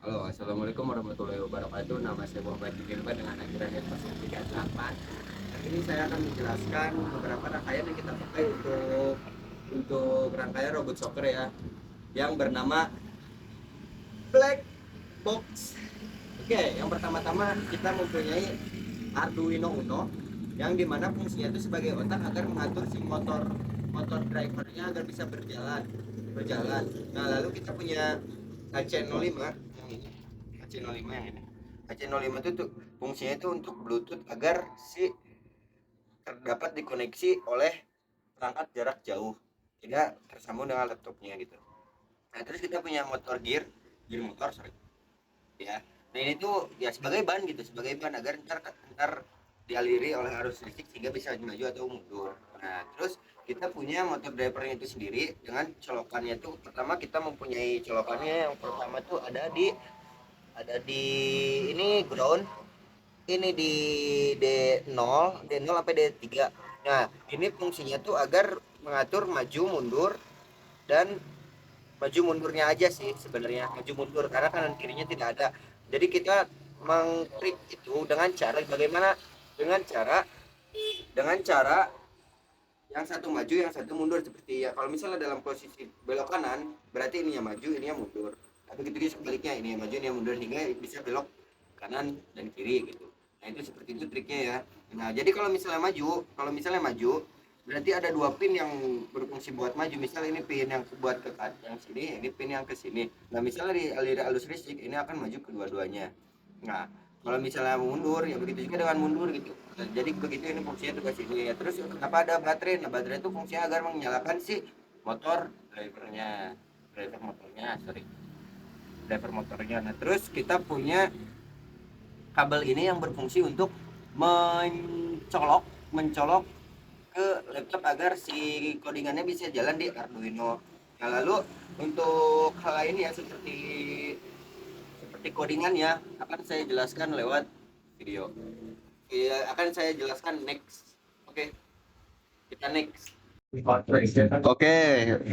Halo, assalamualaikum warahmatullahi wabarakatuh. Nama saya Muhammad Jibirba dengan akhiran yang 38. Hari ini saya akan menjelaskan beberapa rangkaian yang kita pakai untuk rangkaian robot soccer ya, yang bernama Black Box. Oke, yang pertama-tama kita mempunyai Arduino Uno, yang dimana fungsinya itu sebagai otak agar mengatur si motor drivernya agar bisa berjalan. Nah, lalu kita punya HC05 yang ini, HC05 yang ini. HC05 itu tuh fungsinya itu untuk Bluetooth agar si terdapat dikoneksi oleh perangkat jarak jauh, tidak tersambung dengan laptopnya gitu. Nah, terus kita punya gear motor, sorry ya. Nah, ini tuh ya sebagai ban gitu, sebagai ban agar ntar dialiri oleh arus listrik sehingga bisa maju atau mundur. Nah, terus kita punya motor drivernya itu sendiri dengan colokannya tuh. Pertama kita mempunyai colokannya, yang pertama tuh ada di ini ground, ini di D0 sampai D3. Nah, ini fungsinya tuh agar mengatur maju mundur, dan maju mundurnya aja sih sebenarnya, maju mundur karena kanan kirinya tidak ada. Jadi kita mengklik itu dengan cara bagaimana, dengan cara dengan cara yang satu maju yang satu mundur, seperti ya kalau misalnya dalam posisi belok kanan berarti ini yang maju ini yang mundur, tapi gitu sebaliknya ini yang maju ini yang mundur hingga bisa belok kanan dan kiri gitu. Nah, itu seperti itu triknya ya. Nah, jadi kalau misalnya maju berarti ada dua pin yang berfungsi buat maju. Misal ini pin yang buat ke yang sini, ini pin yang ke sini. Nah, misalnya di aliran arus listrik ini akan maju kedua-duanya. Nah, kalau misalnya mundur ya begitu juga dengan mundur gitu. Nah, jadi begitu ini fungsinya tugas ini ya. Terus kenapa ada baterai? Nah, baterai itu fungsinya agar menyalakan si motor drivernya, driver motornya, sorry, driver motornya. Nah, terus kita punya kabel ini yang berfungsi untuk mencolok ke laptop agar si codingannya bisa jalan di Arduino. Nah, lalu untuk hal lain ya, seperti codingan ya akan saya jelaskan lewat video. Ya, akan saya jelaskan next. Oke, kita next. Oke,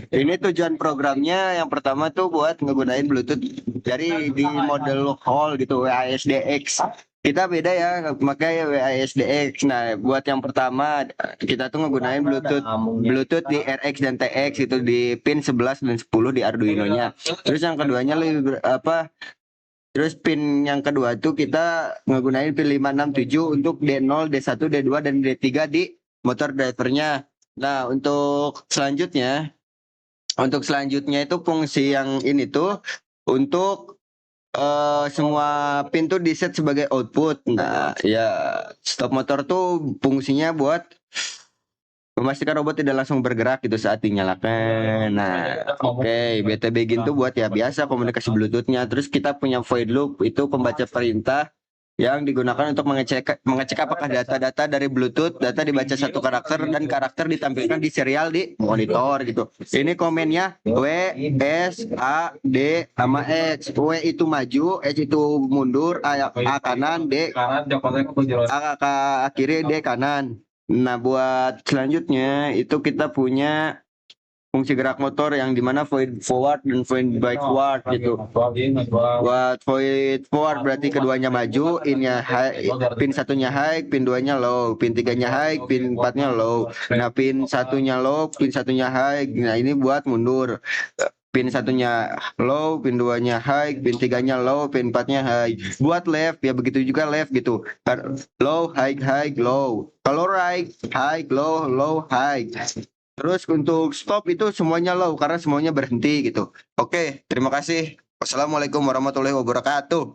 ini tujuan programnya yang pertama tuh buat ngegunain Bluetooth dari di model Hall gitu, WASDX. Kita beda ya, pakai WASDX. Nah, buat yang pertama kita tuh ngegunain Bluetooth di RX dan TX itu di pin 11 dan 10 di Arduino-nya. Terus yang keduanya Terus pin yang kedua tuh kita ngegunain pin 567 untuk D0, D1, D2 dan D3 di motor drivernya. Nah, untuk selanjutnya itu fungsi yang ini tuh untuk semua pin tuh di set sebagai output. Nah, ya stop motor tuh fungsinya buat memastikan robot tidak langsung bergerak gitu saat dinyalakan. Nah, oke, BT begin tuh buat ya biasa komunikasi Bluetooth-nya. Terus kita punya void loop, itu pembaca perintah yang digunakan untuk mengecek apakah data-data dari Bluetooth, data dibaca satu karakter dan karakter ditampilkan di serial di monitor gitu. Ini komennya W, S, A, D, sama X. W itu maju, X itu mundur, A kanan, A ke kiri, D kanan. Nah, buat selanjutnya itu kita punya fungsi gerak motor yang dimana void forward dan void backward gitu. Buat void forward berarti keduanya maju, pin satunya high, pin duanya low, pin tiganya high, pin empatnya low. Nah, pin satunya low, pin satunya high. Nah, ini buat mundur. Pin satunya low, pin duanya high, pin tiganya low, pin empatnya high. Buat left ya begitu juga left gitu. Low, high, high, low. Kalau right, high, low, low, high. Terus untuk stop itu semuanya low karena semuanya berhenti gitu. Oke, terima kasih. Wassalamualaikum warahmatullahi wabarakatuh.